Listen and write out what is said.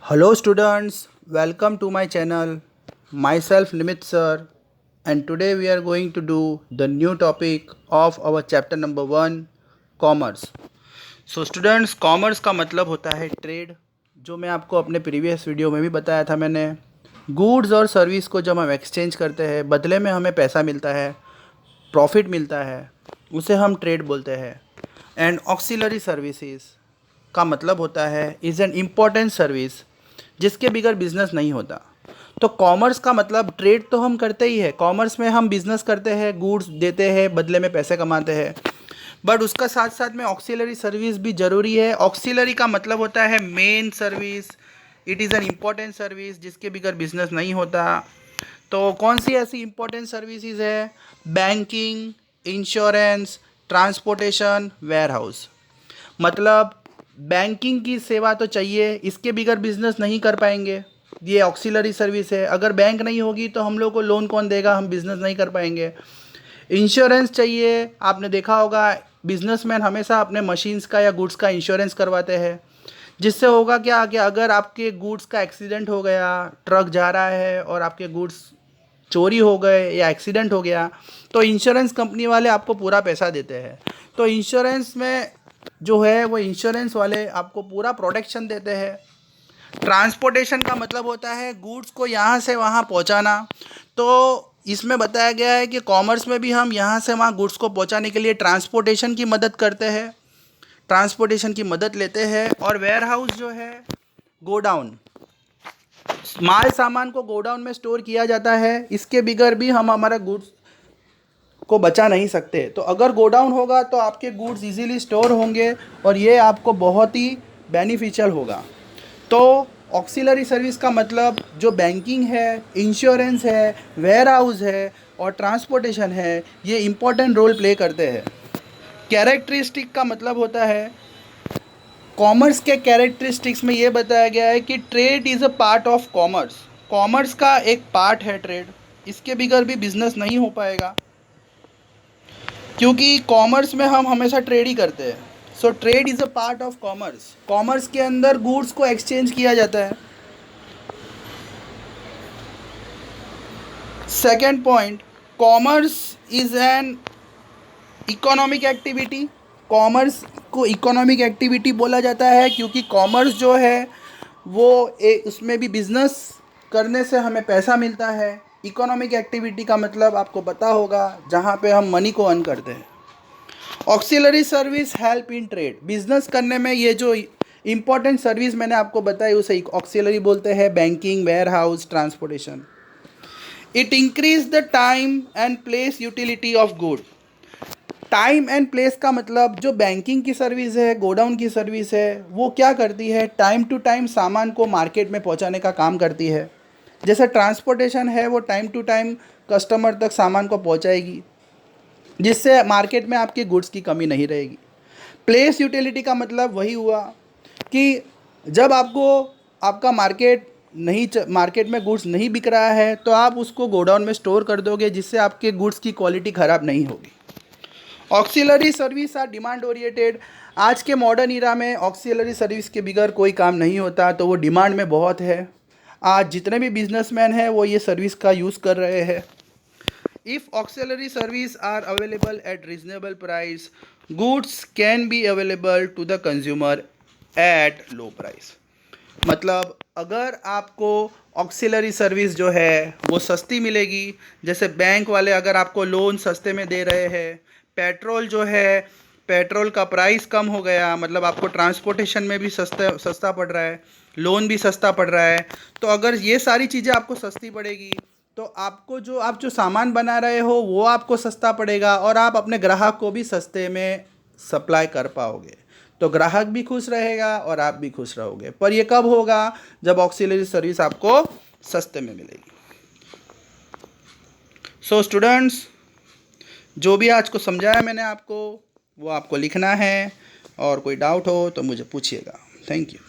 Hello students, welcome to my channel. Myself Nimit sir, and today we are going to do the new topic of our chapter number 1, commerce. So students, commerce का मतलब होता है trade, जो मैं आपको अपने previous video में भी बताया था मैंने। गुड्स और सर्विस को जब हम एक्सचेंज करते हैं, बदले में हमें पैसा मिलता है, प्रॉफिट मिलता है, उसे हम ट्रेड बोलते हैं। एंड ऑक्सिलरी सर्विसेज का मतलब होता है इज़ एन इम्पॉर्टेंट सर्विस जिसके बिगर बिजनेस नहीं होता। तो कॉमर्स का मतलब ट्रेड तो हम करते ही है, कॉमर्स में हम बिजनेस करते हैं, गुड्स देते हैं, बदले में पैसे कमाते हैं, बट उसका साथ साथ में ऑक्सिलरी सर्विस भी ज़रूरी है। ऑक्सिलरी का मतलब होता है main service, it is an important service जिसके बिगर बिजनेस नहीं होता। तो कौन सी ऐसी इम्पोर्टेंट सर्विसेज है? Banking, insurance, transportation, warehouse. मतलब बैंकिंग की सेवा तो चाहिए, इसके बिगर बिजनेस नहीं कर पाएंगे, ये ऑक्सिलरी सर्विस है। अगर बैंक नहीं होगी तो हम लोग को लोन कौन देगा, हम बिजनेस नहीं कर पाएंगे। इंश्योरेंस चाहिए, आपने देखा होगा बिजनेसमैन हमेशा अपने मशीन्स का या गुड्स का इंश्योरेंस करवाते हैं, जिससे होगा क्या कि अगर आपके गुड्स का एक्सीडेंट हो गया, ट्रक जा रहा है और आपके गुड्स चोरी हो गए या एक्सीडेंट हो गया, तो इंश्योरेंस कंपनी वाले आपको पूरा पैसा देते हैं। तो इंश्योरेंस में जो है वो इंश्योरेंस वाले आपको पूरा प्रोटेक्शन देते हैं। ट्रांसपोर्टेशन का मतलब होता है गुड्स को यहाँ से वहाँ पहुँचाना। तो इसमें बताया गया है कि कॉमर्स में भी हम यहाँ से वहाँ गुड्स को पहुँचाने के लिए ट्रांसपोर्टेशन की मदद करते हैं, ट्रांसपोर्टेशन की मदद लेते हैं। और वेयर हाउस जो है, गोडाउन, माल सामान को गोडाउन में स्टोर किया जाता है, इसके बिगर भी हम हमारा गुड्स को बचा नहीं सकते। तो अगर गोडाउन होगा तो आपके गुड्स इजीली स्टोर होंगे और ये आपको बहुत ही बेनिफिशियल होगा। तो ऑक्सिलरी सर्विस का मतलब जो बैंकिंग है, इंश्योरेंस है, वेयर हाउस है और ट्रांसपोर्टेशन है, ये इम्पोर्टेंट रोल प्ले करते हैं। कैरेक्टरिस्टिक का मतलब होता है, कॉमर्स के कैरेक्टरिस्टिक्स में ये बताया गया है कि trade is a part of commerce. Commerce का एक पार्ट है ट्रेड, इसके बिगर भी बिजनेस नहीं हो पाएगा, क्योंकि कॉमर्स में हम हमेशा ट्रेड ही करते हैं। So trade is a part of commerce. Commerce के अंदर गुड्स को एक्सचेंज किया जाता है। Second point, commerce is an economic activity. Commerce को इकोनॉमिक एक्टिविटी बोला जाता है क्योंकि कॉमर्स जो है वो उसमें भी बिजनेस करने से हमें पैसा मिलता है। इकोनॉमिक एक्टिविटी का मतलब आपको पता होगा, जहाँ पे हम मनी को अर्न करते हैं। Auxiliary service help in trade, business करने में ये जो इम्पोर्टेंट सर्विस मैंने आपको बताई उसे ऑक्सिलरी बोलते हैं। Banking, warehouse, transportation. It increase the time and place utility of good. Time and place का मतलब जो बैंकिंग की सर्विस है, गोडाउन की सर्विस है, वो क्या करती है, टाइम टू टाइम सामान को मार्केट में पहुंचाने का काम करती है। जैसे ट्रांसपोर्टेशन है, वो टाइम टू टाइम कस्टमर तक सामान को पहुंचाएगी, जिससे मार्केट में आपकी गुड्स की कमी नहीं रहेगी। प्लेस यूटिलिटी का मतलब वही हुआ कि जब आपको आपका मार्केट में गुड्स नहीं बिक रहा है तो आप उसको गोडाउन में स्टोर कर दोगे, जिससे आपके गुड्स की क्वालिटी ख़राब नहीं होगी। Auxiliary service are demand oriented. आज के मॉडर्न इरा में ऑक्सिलरी सर्विस के बिगर कोई काम नहीं होता, तो वो डिमांड में बहुत है। आज जितने भी बिजनेसमैन हैं वो ये सर्विस का यूज़ कर रहे हैं। If auxiliary service are available at reasonable price, goods can be available to the consumer at low price. मतलब अगर आपको ऑक्सिलरी सर्विस जो है वो सस्ती मिलेगी, जैसे बैंक वाले अगर आपको लोन सस्ते में दे रहे हैं, पेट्रोल जो है, पेट्रोल का प्राइस कम हो गया, मतलब आपको ट्रांसपोर्टेशन में भी सस्ता पड़ रहा है, लोन भी सस्ता पड़ रहा है। तो अगर ये सारी चीज़ें आपको सस्ती पड़ेगी तो आपको आप जो सामान बना रहे हो वो आपको सस्ता पड़ेगा और आप अपने ग्राहक को भी सस्ते में सप्लाई कर पाओगे। तो ग्राहक भी खुश रहेगा और आप भी खुश रहोगे। पर ये कब होगा? जब ऑक्सिलरी सर्विस आपको सस्ते में मिलेगी। सो स्टूडेंट्स, जो भी आज को समझाया मैंने आपको वो आपको लिखना है, और कोई डाउट हो तो मुझे पूछिएगा। Thank you.